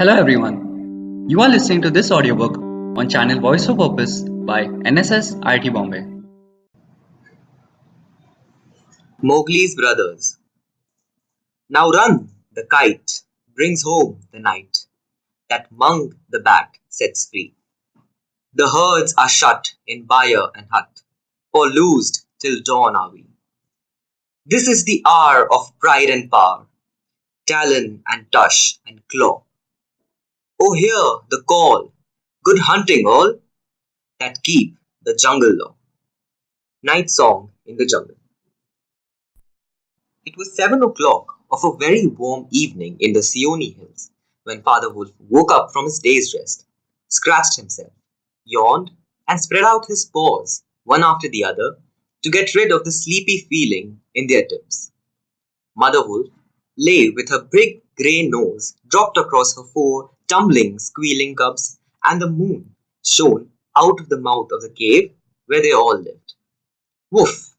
Hello everyone. You are listening to this audiobook on channel Voice for Purpose by NSS IT Bombay. Mowgli's brothers. Now run, the kite brings home the night that Mung the bat sets free. The herds are shut in byre and hut, or loosed till dawn are we. This is the hour of pride and power, talon and tush and claw. Oh, hear the call, good hunting all, that keep the jungle law. Night Song in the Jungle. It was 7 o'clock of a very warm evening in the Seoni hills when Father Wolf woke up from his day's rest, scratched himself, yawned, and spread out his paws, one after the other, to get rid of the sleepy feeling in their tips. Mother Wolf lay with her big grey nose dropped across her four tumbling, squealing cubs, and the moon shone out of the mouth of the cave where they all lived. "Woof!"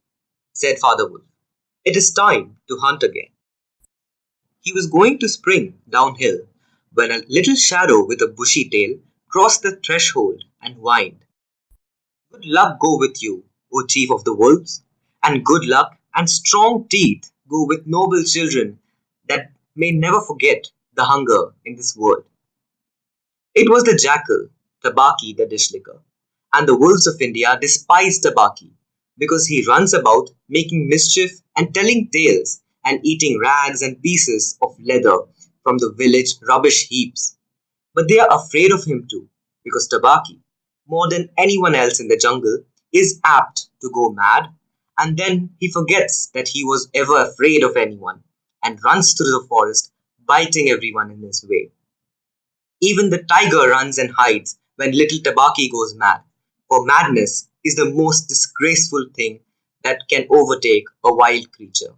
said Father Wolf. "It is time to hunt again." He was going to spring downhill when a little shadow with a bushy tail crossed the threshold and whined. "Good luck go with you, O chief of the wolves, and good luck and strong teeth go with noble children that may never forget the hunger in this world." It was the jackal, Tabaki the dishlicker, and the wolves of India despise Tabaki because he runs about making mischief and telling tales and eating rags and pieces of leather from the village rubbish heaps. But they are afraid of him too, because Tabaki, more than anyone else in the jungle, is apt to go mad, and then he forgets that he was ever afraid of anyone and runs through the forest, biting everyone in his way. Even the tiger runs and hides when little Tabaki goes mad, for madness is the most disgraceful thing that can overtake a wild creature.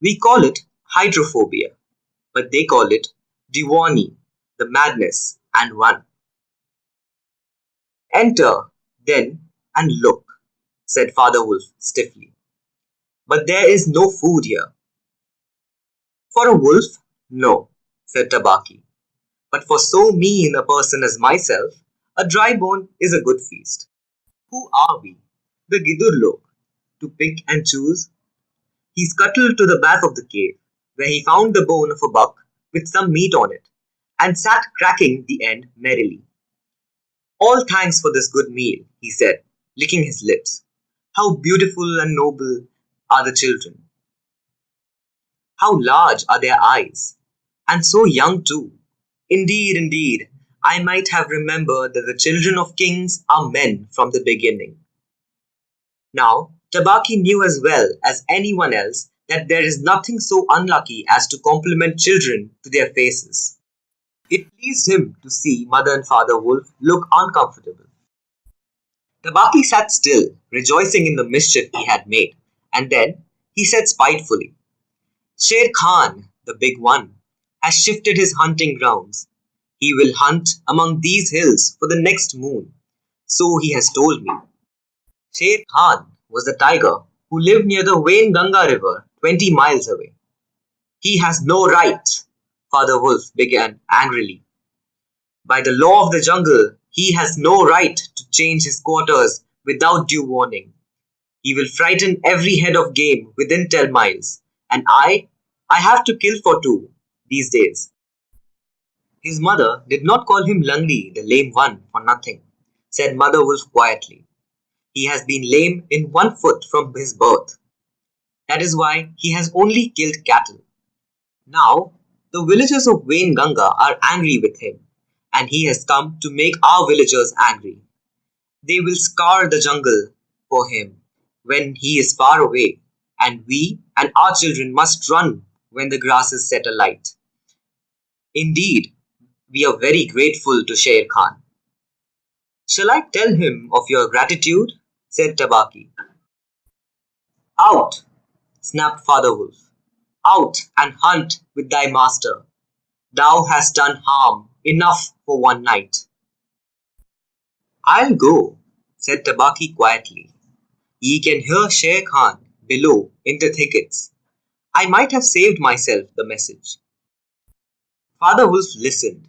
We call it hydrophobia, but they call it Diwani, the madness, and run. "Enter, then, and look," said Father Wolf stiffly. "But there is no food here." "For a wolf, no," said Tabaki. "But for so mean a person as myself, a dry bone is a good feast. Who are we, the Gidurlok, to pick and choose?" He scuttled to the back of the cave, where he found the bone of a buck with some meat on it, and sat cracking the end merrily. "All thanks for this good meal," he said, licking his lips. "How beautiful and noble are the children! How large are their eyes! And so young too! Indeed, indeed, I might have remembered that the children of kings are men from the beginning." Now, Tabaki knew as well as anyone else that there is nothing so unlucky as to compliment children to their faces. It pleased him to see Mother and Father Wolf look uncomfortable. Tabaki sat still, rejoicing in the mischief he had made, and then he said spitefully, "Sher Khan, the big one, has shifted his hunting grounds. He will hunt among these hills for the next moon, so he has told me." Sher Khan was the tiger who lived near the Wainganga river 20 miles away. "He has no right," Father Wolf began angrily. "By the law of the jungle, he has no right to change his quarters without due warning. He will frighten every head of game within 10 miles, and I have to kill for two these days." His mother did not call him Langli, the lame one, for nothing, said Mother Wolf quietly. "He has been lame in one foot from his birth. That is why he has only killed cattle. Now, the villagers of Wainganga are angry with him, and he has come to make our villagers angry. They will scour the jungle for him when he is far away, and we and our children must run when the grasses set alight. Indeed, we are very grateful to Sher Khan." "Shall I tell him of your gratitude?" said Tabaki. "Out!" snapped Father Wolf. "Out and hunt with thy master. Thou hast done harm enough for one night." "I'll go," said Tabaki quietly. "Ye can hear Sher Khan below in the thickets. I might have saved myself the message." Father Wolf listened,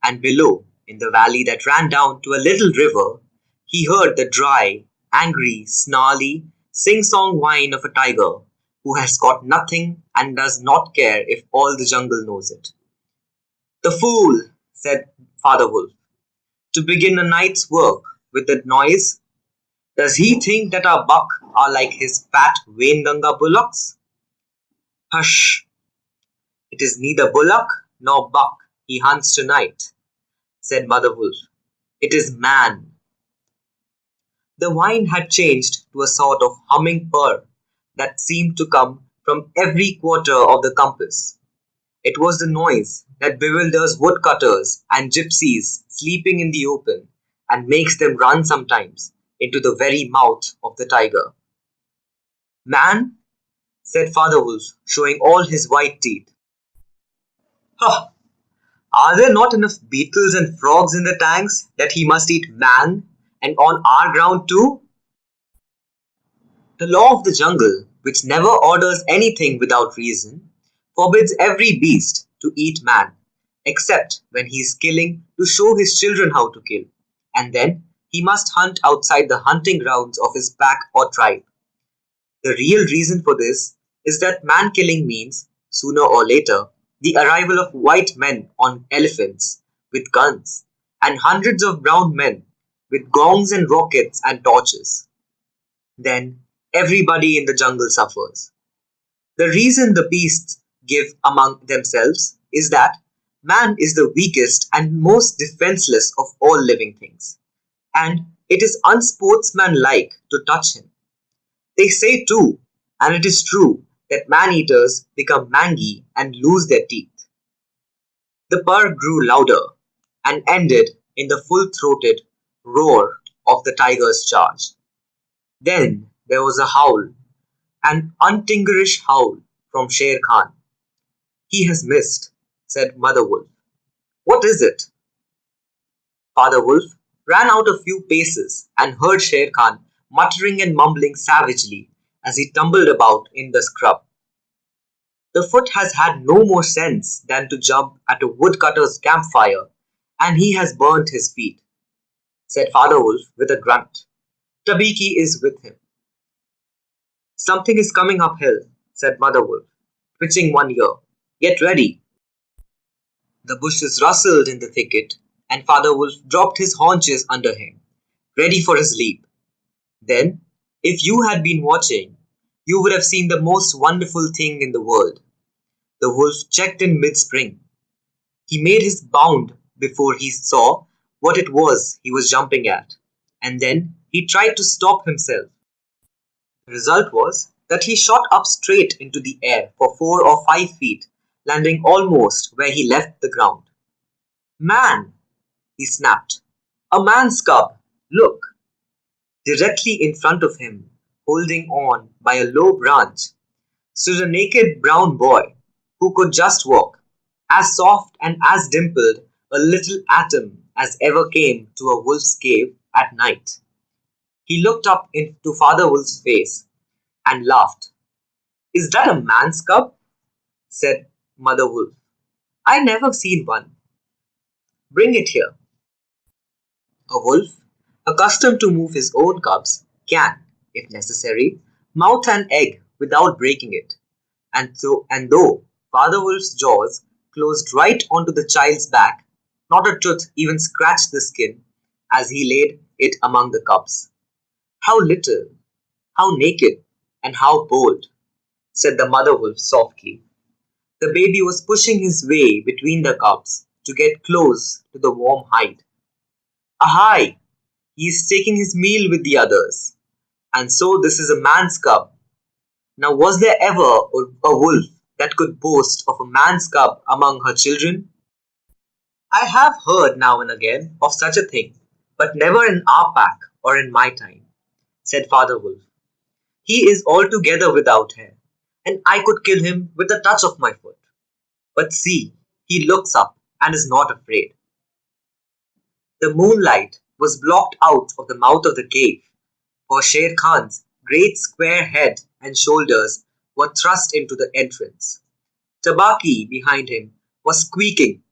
and below, in the valley that ran down to a little river, he heard the dry, angry, snarly, sing-song whine of a tiger who has got nothing and does not care if all the jungle knows it. "The fool!" said Father Wolf, "to begin a night's work with that noise. Does he think that our buck are like his fat Wainganga bullocks?" "Hush! It is neither bullock nor buck he hunts tonight," said Mother Wolf. "It is man." The whine had changed to a sort of humming purr that seemed to come from every quarter of the compass. It was the noise that bewilders woodcutters and gypsies sleeping in the open and makes them run sometimes into the very mouth of the tiger. "Man," said Father Wolf, showing all his white teeth. "Huh! Are there not enough beetles and frogs in the tanks that he must eat man, and on our ground too?" The law of the jungle, which never orders anything without reason, forbids every beast to eat man, except when he is killing to show his children how to kill, and then he must hunt outside the hunting grounds of his pack or tribe. The real reason for this is that man killing means, sooner or later, the arrival of white men on elephants with guns, and hundreds of brown men with gongs and rockets and torches. Then everybody in the jungle suffers. The reason the beasts give among themselves is that man is the weakest and most defenseless of all living things, and it is unsportsmanlike to touch him. They say too, and it is true, that man-eaters become mangy and lose their teeth. The purr grew louder and ended in the full-throated roar of the tiger's charge. Then there was a howl, an untingerish howl from Sher Khan. "He has missed," said Mother Wolf. "What is it?" Father Wolf ran out a few paces and heard Sher Khan muttering and mumbling savagely as he tumbled about in the scrub. "The foot has had no more sense than to jump at a woodcutter's campfire, and he has burnt his feet," said Father Wolf with a grunt. "Tabiki is with him." "Something is coming uphill," said Mother Wolf, twitching one ear. "Get ready." The bushes rustled in the thicket, and Father Wolf dropped his haunches under him, ready for his leap. Then, if you had been watching, you would have seen the most wonderful thing in the world. The wolf checked in mid-spring. He made his bound before he saw what it was he was jumping at, and then he tried to stop himself. The result was that he shot up straight into the air for 4 or 5 feet, landing almost where he left the ground. "Man!" he snapped. "A man's cub! Look!" Directly in front of him, holding on by a low branch, stood a naked brown boy who could just walk, as soft and as dimpled a little atom as ever came to a wolf's cave at night. He looked up into Father Wolf's face and laughed. "Is that a man's cub?" said Mother Wolf. "I never seen one. Bring it here." A wolf, accustomed to move his own cubs, can, if necessary, mouth an egg without breaking it, and though Father Wolf's jaws closed right onto the child's back, not a tooth even scratched the skin as he laid it among the cubs. "How little, how naked, and how bold," said the mother wolf softly. The baby was pushing his way between the cubs to get close to the warm hide. "Ahai! He is taking his meal with the others. And so this is a man's cub. Now was there ever a wolf that could boast of a man's cub among her children?" "I have heard now and again of such a thing, but never in our pack or in my time," said Father Wolf. "He is altogether without hair, and I could kill him with a touch of my foot. But see, he looks up and is not afraid." The moonlight was blocked out of the mouth of the cave, for Sher Khan's great square head and shoulders were thrust into the entrance. Tabaki behind him was squeaking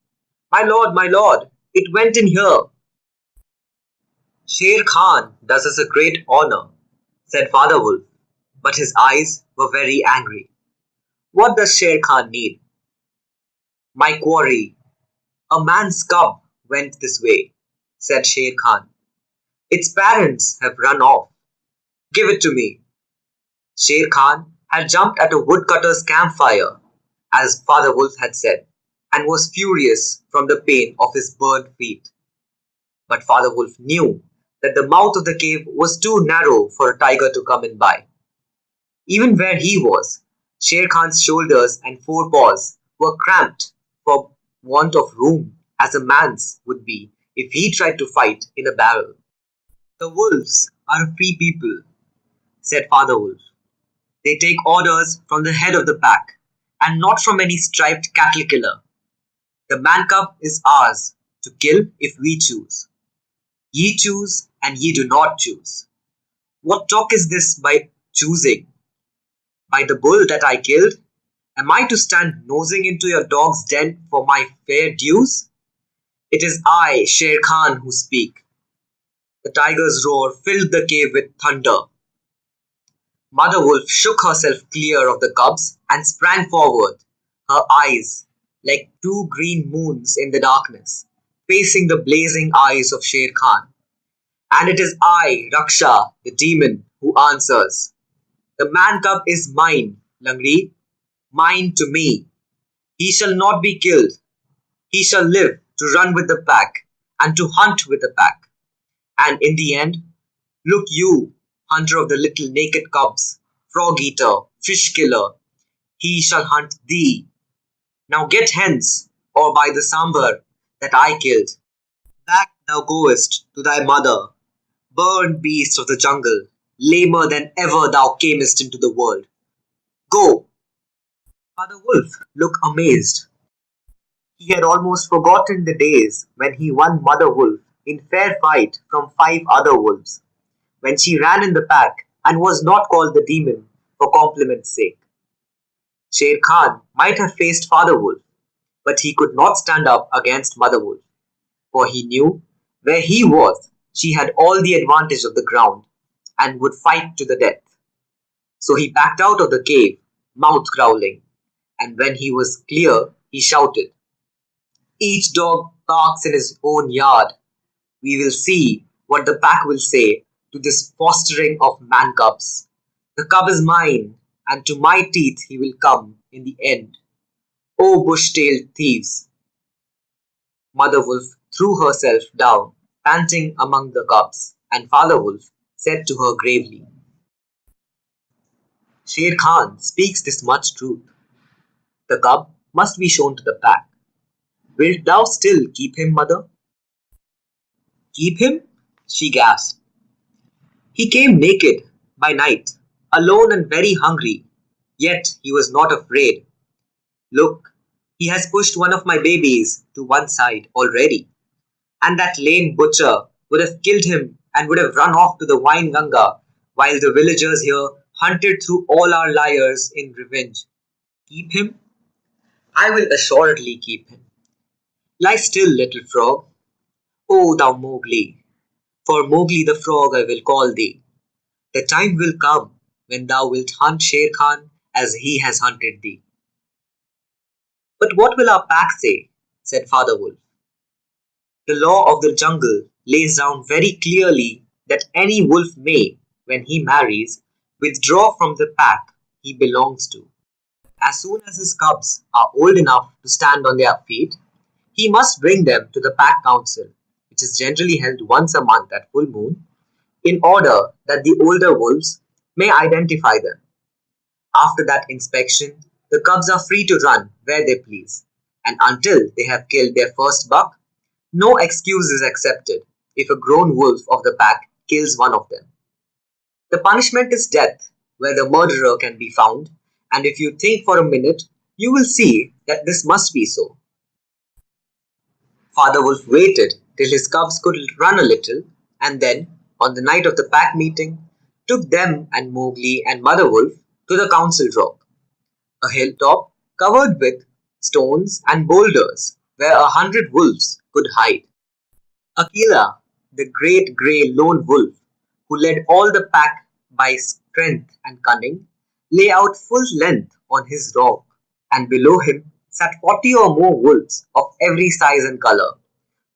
my lord, it went in here. Sher Khan does us a great honor, said Father Wolf, but his eyes were very angry. What does Sher Khan need? My quarry, a man's cub went this way, said Sher Khan. Its parents have run off. Give it to me. Sher Khan had jumped at a woodcutter's campfire, as Father Wolf had said, and was furious from the pain of his burned feet. But Father Wolf knew that the mouth of the cave was too narrow for a tiger to come in by. Even where he was, Sher Khan's shoulders and forepaws were cramped for want of room, as a man's would be if he tried to fight in a barrel. The wolves are a free people, said Father Wolf. They take orders from the head of the pack, and not from any striped cattle killer. The man cub is ours to kill if we choose. Ye choose, and ye do not choose. What talk is this by choosing? By the bull that I killed? Am I to stand nosing into your dog's den for my fair dues? It is I, Sher Khan, who speak. The tiger's roar filled the cave with thunder. Mother Wolf shook herself clear of the cubs and sprang forward, her eyes like two green moons in the darkness, facing the blazing eyes of Sher Khan. And it is I, Raksha, the demon, who answers. The man cub is mine, Langri, mine to me. He shall not be killed. He shall live to run with the pack and to hunt with the pack. And in the end, look you, hunter of the little naked cubs, frog eater, fish killer, he shall hunt thee. Now get hence, or by the sambar that I killed. Back thou goest to thy mother, burned beast of the jungle, lamer than ever thou camest into the world. Go! Father Wolf looked amazed. He had almost forgotten the days when he won Mother Wolf in fair fight from 5 other wolves, when she ran in the pack and was not called the demon for compliment's sake. Sher Khan might have faced Father Wolf, but he could not stand up against Mother Wolf, for he knew where he was she had all the advantage of the ground and would fight to the death. So he backed out of the cave, mouth growling, and when he was clear, he shouted, Each dog barks in his own yard. We will see what the pack will say to this fostering of man cubs. The cub is mine, and to my teeth he will come in the end. O bush-tailed thieves! Mother Wolf threw herself down, panting among the cubs, and Father Wolf said to her gravely, Sher Khan speaks this much truth. The cub must be shown to the pack. Wilt thou still keep him, mother? Keep him? She gasped. He came naked by night, alone and very hungry, yet he was not afraid. Look, he has pushed one of my babies to one side already, and that lame butcher would have killed him and would have run off to the wine ganga while the villagers here hunted through all our liars in revenge. Keep him? I will assuredly keep him. Lie still, little frog. O thou Mowgli, for Mowgli the frog I will call thee. The time will come when thou wilt hunt Sher Khan as he has hunted thee. But what will our pack say? Said Father Wolf. The law of the jungle lays down very clearly that any wolf may, when he marries, withdraw from the pack he belongs to. As soon as his cubs are old enough to stand on their feet, he must bring them to the pack council, which is generally held once a month at full moon, in order that the older wolves may identify them. After that inspection, the cubs are free to run where they please, and until they have killed their first buck, no excuse is accepted if a grown wolf of the pack kills one of them. The punishment is death, where the murderer can be found, and if you think for a minute, you will see that this must be so. Father Wolf waited till his cubs could run a little, and then, on the night of the pack meeting, took them and Mowgli and Mother Wolf to the council rock, a hilltop covered with stones and boulders, where 100 wolves could hide. Akela, the great grey lone wolf, who led all the pack by strength and cunning, lay out full length on his rock, and below him sat 40 or more wolves of every size and colour,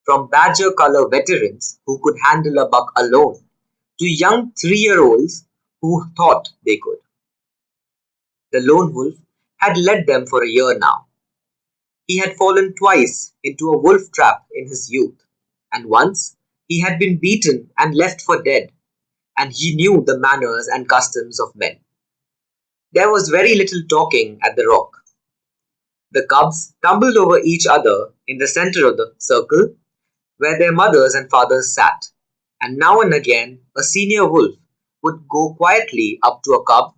from badger colour veterans who could handle a buck alone, to young 3-year-olds who thought they could. The lone wolf had led them for a year now. He had fallen twice into a wolf trap in his youth, and once he had been beaten and left for dead, and he knew the manners and customs of men. There was very little talking at the rock. The cubs tumbled over each other in the center of the circle where their mothers and fathers sat, and now and again a senior wolf would go quietly up to a cub,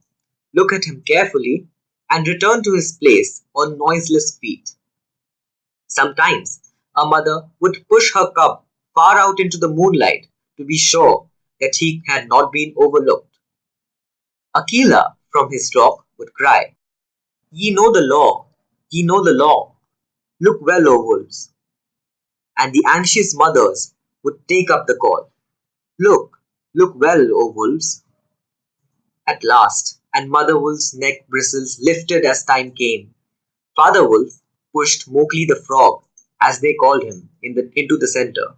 look at him carefully, and return to his place on noiseless feet. Sometimes a mother would push her cub far out into the moonlight to be sure that he had not been overlooked. Akela from his rock would cry, "Ye know the law, ye know the law. Look well, O wolves." And the anxious mothers would take up the call, "Look, look well, O wolves." At last, and Mother Wolf's neck bristles lifted as time came, Father Wolf pushed Mowgli the Frog, as they called him, into the center,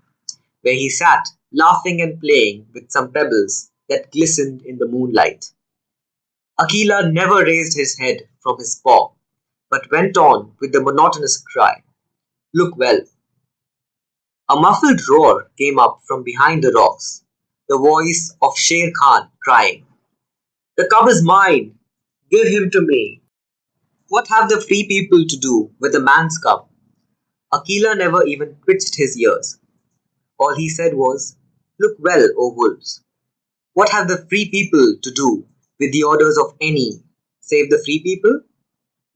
where he sat laughing and playing with some pebbles that glistened in the moonlight. Akela never raised his head from his paw, but went on with the monotonous cry, "Look well." A muffled roar came up from behind the rocks, the voice of Sher Khan crying, "The cub is mine! Give him to me!" What have the free people to do with a man's cub? Akela never even twitched his ears. All he said was, "Look well, O wolves." What have the free people to do with the orders of any, save the free people?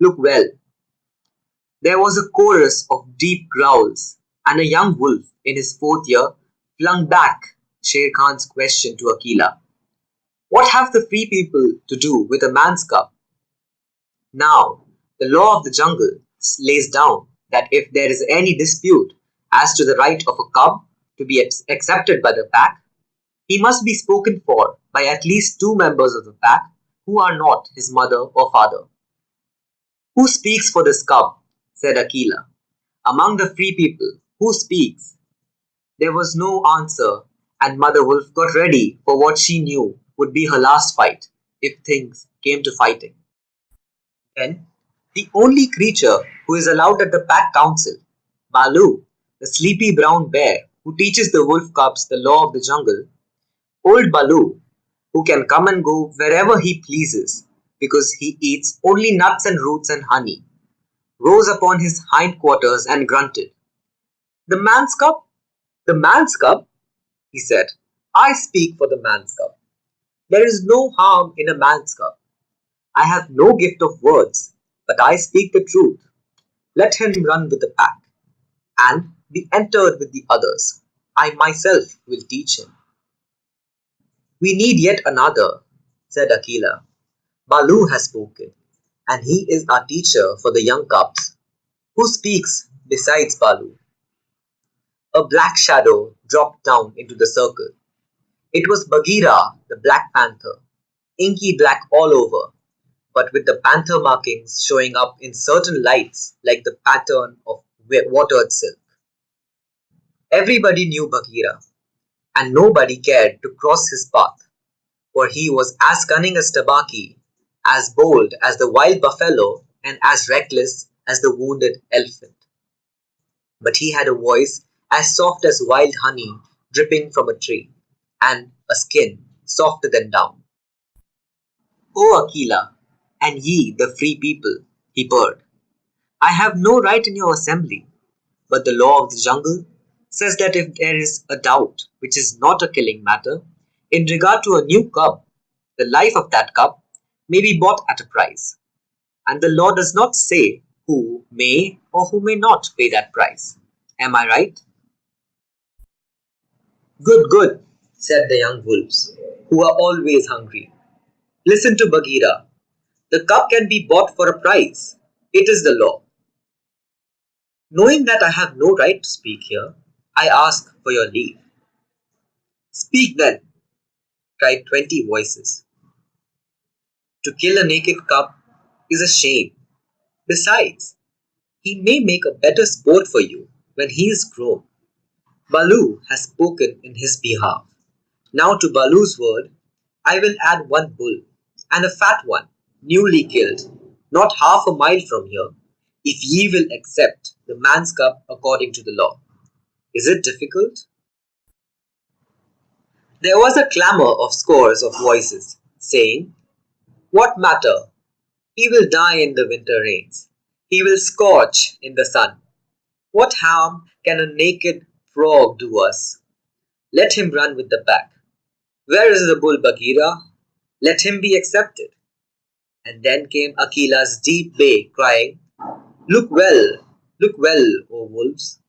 Look well. There was a chorus of deep growls, and a young wolf in his fourth year flung back Sher Khan's question to Akela. What have the free people to do with a man's cub? Now, the law of the jungle lays down that if there is any dispute as to the right of a cub to be accepted by the pack, he must be spoken for by at least 2 members of the pack who are not his mother or father. "Who speaks for this cub?" said Akela. "Among the free people, who speaks?" There was no answer, and Mother Wolf got ready for what she knew would be her last fight, if things came to fighting. Then, the only creature who is allowed at the pack council, Baloo, the sleepy brown bear who teaches the wolf cubs the law of the jungle, old Baloo, who can come and go wherever he pleases because he eats only nuts and roots and honey, rose upon his hindquarters and grunted. "The man's cub? The man's cub?" he said. "I speak for the man's cub. There is no harm in a man's cub. I have no gift of words, but I speak the truth. Let him run with the pack, and be entered with the others. I myself will teach him." "We need yet another," said Akela. "Baloo has spoken, and he is our teacher for the young cubs. Who speaks besides Baloo?" A black shadow dropped down into the circle. It was Bagheera, the Black Panther, inky black all over, but with the panther markings showing up in certain lights like the pattern of watered silk. Everybody knew Bagheera, and nobody cared to cross his path, for he was as cunning as Tabaki, as bold as the wild buffalo, and as reckless as the wounded elephant. But he had a voice as soft as wild honey dripping from a tree, and a skin softer than down. "O Akela, and ye the free people," he purred, "I have no right in your assembly, but the law of the jungle says that if there is a doubt, which is not a killing matter, in regard to a new cub, the life of that cub may be bought at a price, and the law does not say who may or who may not pay that price. Am I right?" "Good, good," said the young wolves, who are always hungry. "Listen to Bagheera. The cub can be bought for a price. It is the law." Knowing that I have no right to speak here, I ask for your leave. Speak then, cried 20 voices. To kill a naked cub is a shame. Besides, he may make a better sport for you when he is grown. Balu has spoken in his behalf. Now to Balu's word, I will add one bull, and a fat one, newly killed, not half a mile from here, if ye will accept the man's cup according to the law. Is it difficult? There was a clamour of scores of voices, saying, what matter? He will die in the winter rains. He will scorch in the sun. What harm can a naked frog do us? Let him run with the pack. Where is the bull Bagheera? Let him be accepted. And then came Akila's deep bay, crying, look well, O wolves.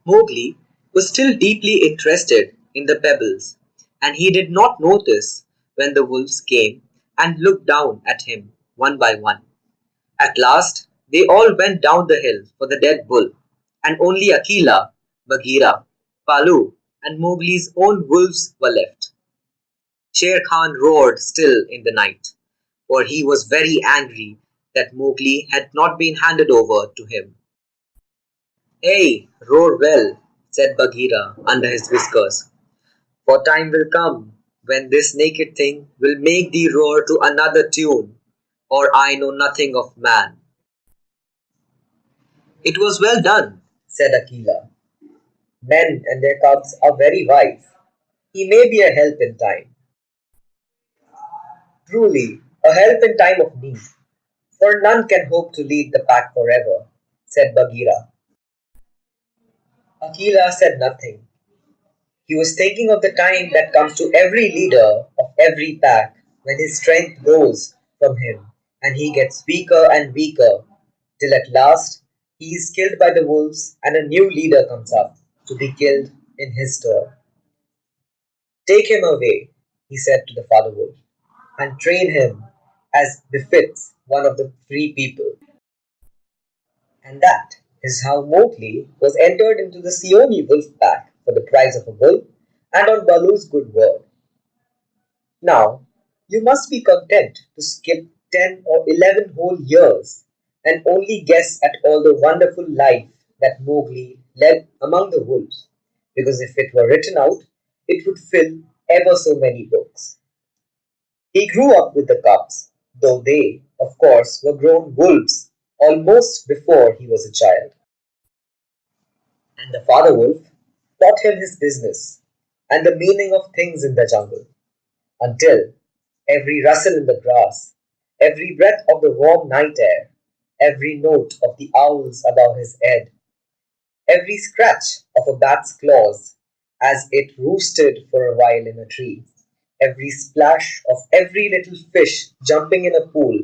Mowgli was still deeply interested in the pebbles, and he did not notice when the wolves came and looked down at him one by one. At last, they all went down the hill for the dead bull, and only Akela, Bagheera, Palu, and Mowgli's own wolves were left. Shere Khan roared still in the night, for he was very angry that Mowgli had not been handed over to him. Hey, roar well, said Bagheera under his whiskers, for time will come when this naked thing will make thee roar to another tune, or I know nothing of man. It was well done, said Akela. Men and their cubs are very wise. He may be a help in time. Truly, a help in time of need, for none can hope to lead the pack forever, said Bagheera. Akela said nothing. He was thinking of the time that comes to every leader of every pack when his strength goes from him and he gets weaker and weaker till at last he is killed by the wolves and a new leader comes up to be killed in his turn. Take him away, he said to the father wolf, and train him as befits one of the free people. And that is how Mowgli was entered into the Seoni wolf pack for the price of a bull and on Baloo's good word. Now, you must be content to skip 10 or 11 whole years and only guess at all the wonderful life that Mowgli led among the wolves, because if it were written out, it would fill ever so many books. He grew up with the cubs, though they, of course, were grown wolves almost before he was a child. And the father wolf taught him his business and the meaning of things in the jungle, until every rustle in the grass, every breath of the warm night air, every note of the owls above his head, every scratch of a bat's claws as it roosted for a while in a tree, every splash of every little fish jumping in a pool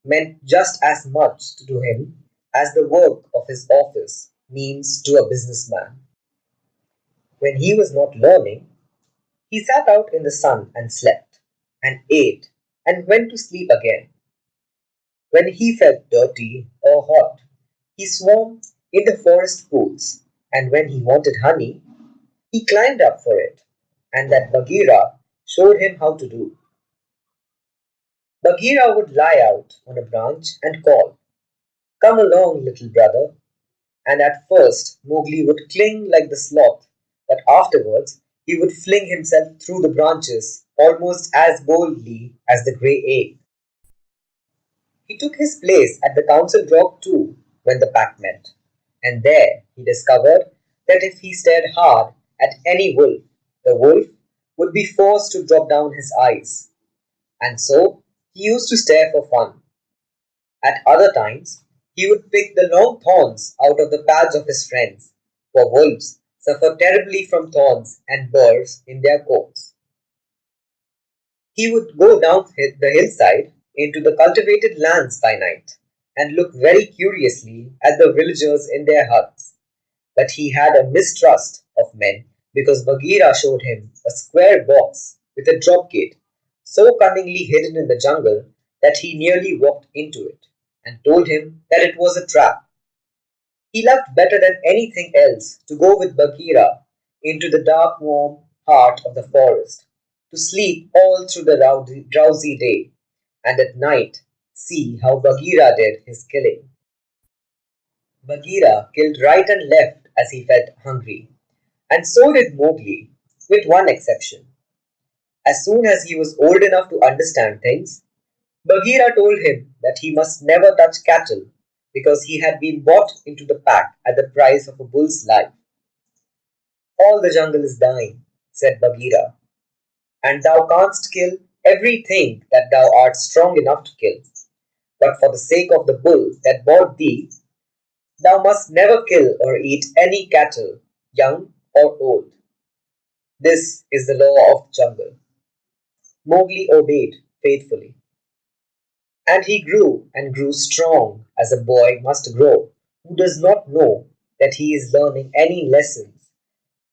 meant just as much to him as the work of his office means to a businessman. When he was not learning, he sat out in the sun and slept, and ate, and went to sleep again. When he felt dirty or hot, he swam in the forest pools, and when he wanted honey, he climbed up for it, and that Bagheera showed him how to do. Bagheera would lie out on a branch and call, come along, little brother, and at first Mowgli would cling like the sloth, but afterwards he would fling himself through the branches almost as boldly as the grey ape. He took his place at the council rock too when the pack met, and there he discovered that if he stared hard at any wolf, the wolf would be forced to drop down his eyes, and so he used to stare for fun. At other times he would pick the long thorns out of the pads of his friends, for wolves suffer terribly from thorns and burrs in their coats. He would go down the hillside into the cultivated lands by night, and look very curiously at the villagers in their huts. But he had a mistrust of men because Bagheera showed him a square box with a drop gate so cunningly hidden in the jungle that he nearly walked into it, and told him that it was a trap. He loved better than anything else to go with Bagheera into the dark, warm heart of the forest, to sleep all through the drowsy day, and at night see how Bagheera did his killing. Bagheera killed right and left as he felt hungry, and so did Mowgli, with one exception. As soon as he was old enough to understand things, Bagheera told him that he must never touch cattle because he had been bought into the pack at the price of a bull's life. All the jungle is thine, said Bagheera, and thou canst kill everything that thou art strong enough to kill. But for the sake of the bull that bought thee, thou must never kill or eat any cattle, young or old. This is the law of the jungle. Mowgli obeyed faithfully, and he grew and grew strong as a boy must grow who does not know that he is learning any lessons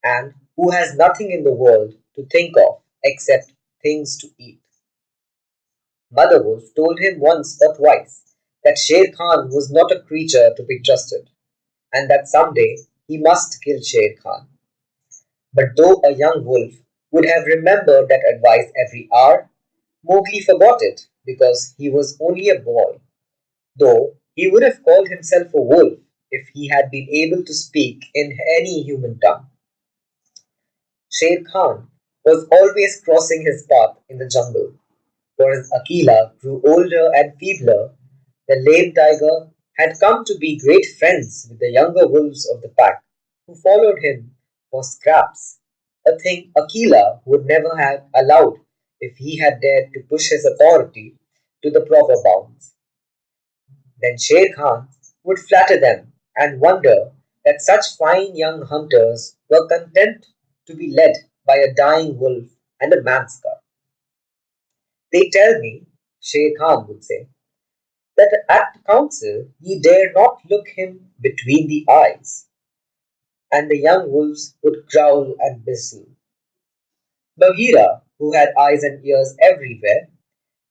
and who has nothing in the world to think of except things to eat. Mother Wolf told him once or twice that Sher Khan was not a creature to be trusted, and that someday he must kill Sher Khan. But though a young wolf would have remembered that advice every hour, Mowgli forgot it because he was only a boy, though he would have called himself a wolf if he had been able to speak in any human tongue. Sher Khan was always crossing his path in the jungle, for as Akela grew older and feebler, the lame tiger had come to be great friends with the younger wolves of the pack, who followed him for scraps, a thing Akela would never have allowed if he had dared to push his authority to the proper bounds. Then Sher Khan would flatter them and wonder that such fine young hunters were content to be led by a dying wolf and a man's cub. They tell me, Sher Khan would say, that at the council ye dare not look him between the eyes, and the young wolves would growl and whistle. Bagheera, who had eyes and ears everywhere,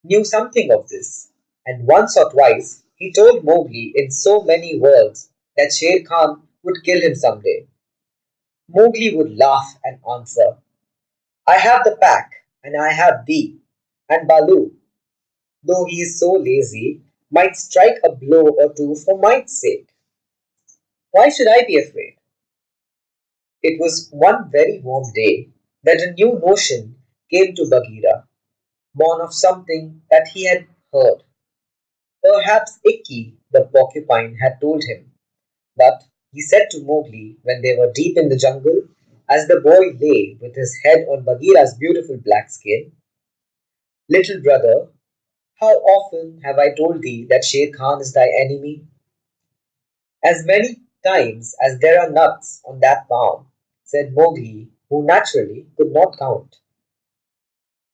knew something of this, and once or twice he told Mowgli in so many words that Sher Khan would kill him some day. Mowgli would laugh and answer, I have the pack, and I have thee, and Baloo, though he is so lazy, might strike a blow or two for might's sake. Why should I be afraid? It was one very warm day that a new notion came to Bagheera, born of something that he had heard. Perhaps Ikki the porcupine had told him, but he said to Mowgli when they were deep in the jungle, as the boy lay with his head on Bagheera's beautiful black skin, Little brother, how often have I told thee that Sher Khan is thy enemy? As many times as there are nuts on that palm, said Mowgli, who naturally could not count.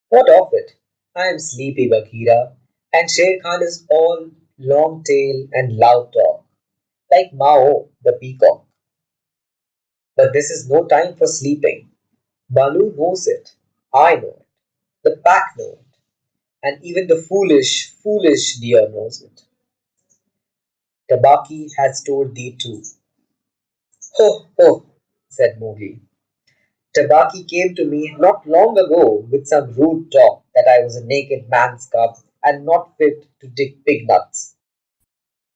What of it? I am sleepy, Bagheera, and Sher Khan is all long tail and loud talk, like Mao the peacock. But this is no time for sleeping. Baloo knows it. I know it. The pack know it. And even the foolish, foolish deer knows it. Tabaki has told thee too. Ho, ho, said Mowgli. Tabaki came to me not long ago with some rude talk that I was a naked man's cub and not fit to dig pig nuts.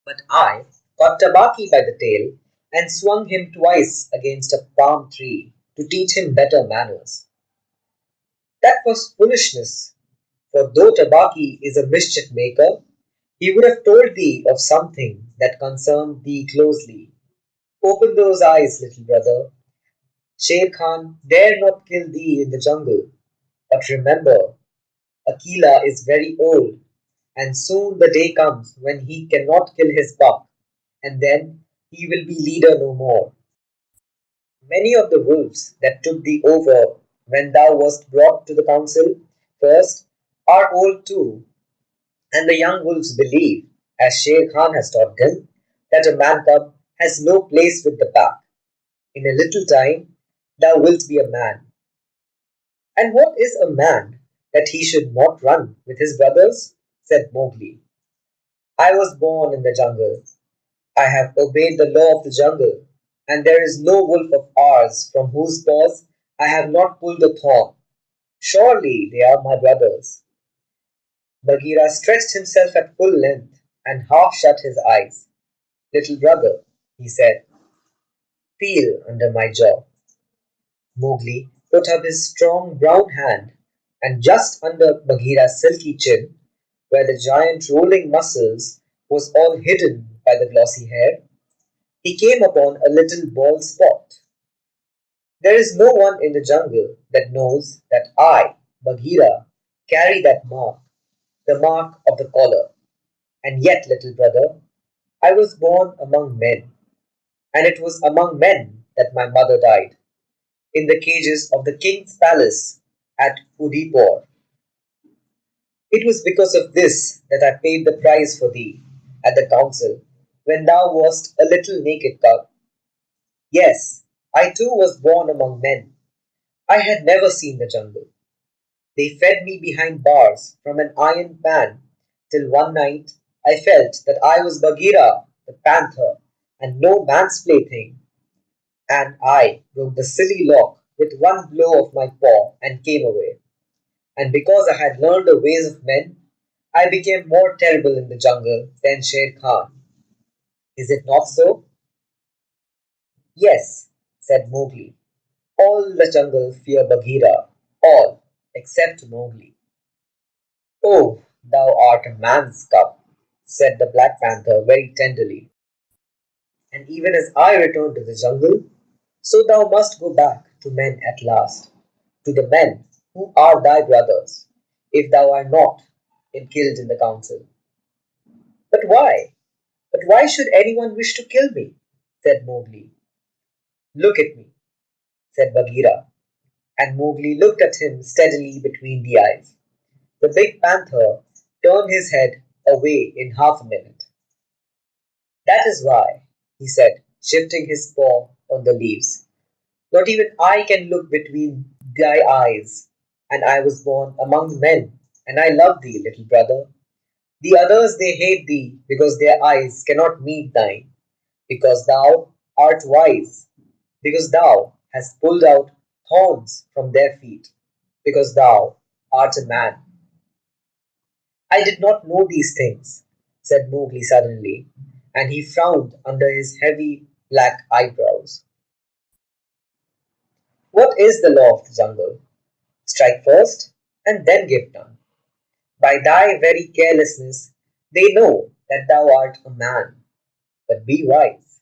But I caught Tabaki by the tail and swung him twice against a palm tree to teach him better manners. That was foolishness, for though Tabaki is a mischief maker, he would have told thee of something that concerned thee closely. Open those eyes, little brother. Sher Khan dare not kill thee in the jungle. But remember, Akela is very old, and soon the day comes when he cannot kill his buck, and then he will be leader no more. Many of the wolves that took thee over when thou wast brought to the council first are old too, and the young wolves believe, as Sher Khan has taught them, that a man cub has no place with the pack. In a little time thou wilt be a man. And what is a man that he should not run with his brothers? Said Mowgli. I was born in the jungle, I have obeyed the law of the jungle, and there is no wolf of ours from whose paws I have not pulled a thorn. Surely they are my brothers. Bagheera stretched himself at full length and half shut his eyes. Little brother, he said, feel under my jaw. Mowgli put up his strong brown hand, and just under Bagheera's silky chin, where the giant rolling muscles was all hidden by the glossy hair, he came upon a little bald spot. There is no one in the jungle that knows that I, Bagheera, carry that mark, the mark of the collar. And yet, little brother, I was born among men, and it was among men that my mother died, in the cages of the king's palace at Udaipur. It was because of this that I paid the price for thee at the council when thou wast a little naked cub. Yes, I too was born among men. I had never seen the jungle. They fed me behind bars from an iron pan till one night I felt that I was Bagheera, the panther, and no man's plaything, and I broke the silly lock with one blow of my paw and came away. And because I had learned the ways of men, I became more terrible in the jungle than Sher Khan. Is it not so? Yes, said Mowgli. All the jungle fear Bagheera, all except Mowgli. Oh, thou art a man's cub, said the Black Panther very tenderly. And even as I return to the jungle, so thou must go back to men at last, to the men who are thy brothers, if thou art not killed in the council. But why? But why should anyone wish to kill me? Said Mowgli. Look at me, said Bagheera, and Mowgli looked at him steadily between the eyes. The big panther turned his head away in half a minute. That is why, he said, shifting his paw on the leaves. Not even I can look between thy eyes, and I was born among men, and I love thee, little brother. The others they hate thee because their eyes cannot meet thine, because thou art wise, because thou hast pulled out thorns from their feet, because thou art a man. I did not know these things, said Mowgli suddenly, and he frowned under his heavy black eyebrows. What is the law of the jungle? Strike first, and then give tongue. By thy very carelessness, they know that thou art a man. But be wise.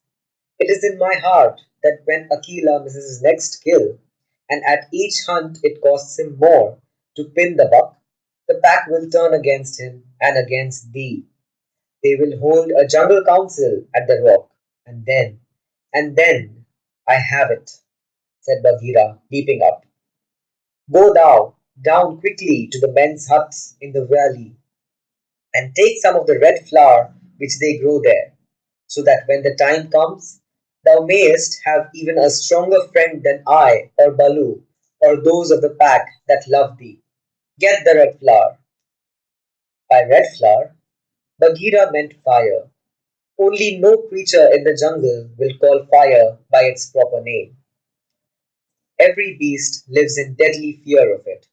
It is in my heart that when Akela misses his next kill, and at each hunt it costs him more to pin the buck, the pack will turn against him and against thee. They will hold a jungle council at the rock, and then, I have it, said Bagheera, leaping up. Go thou down quickly to the men's huts in the valley, and take some of the red flower which they grow there, so that when the time comes, thou mayest have even a stronger friend than I or Baloo or those of the pack that love thee. Get the red flower. By red flower, Bagheera meant fire. Only no creature in the jungle will call fire by its proper name. Every beast lives in deadly fear of it,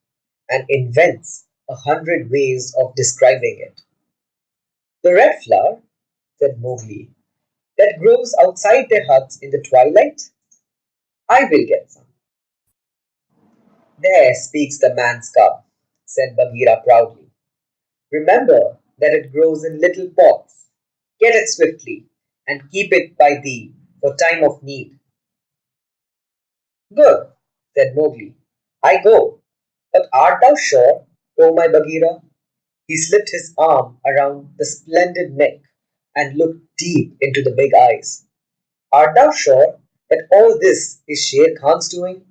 and invents 100 ways of describing it. The red flower, said Mowgli, that grows outside their huts in the twilight? I will get some. There speaks the man's cub, said Bagheera proudly. Remember that it grows in little pots. Get it swiftly, and keep it by thee for time of need. Good, said Mowgli. I go. But art thou sure, O my Bagheera? He slipped his arm around the splendid neck and looked deep into the big eyes. Art thou sure that all this is Shere Khan's doing?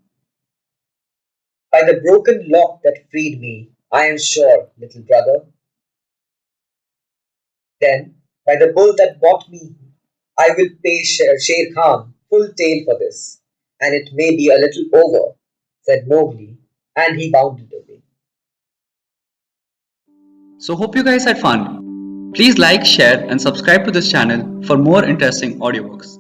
By the broken lock that freed me, I am sure, little brother. Then, by the bull that bought me, I will pay Shere Khan full tail for this, and it may be a little over, said Mowgli, and he bounded away. So, hope you guys had fun. Please like, share, and subscribe to this channel for more interesting audiobooks.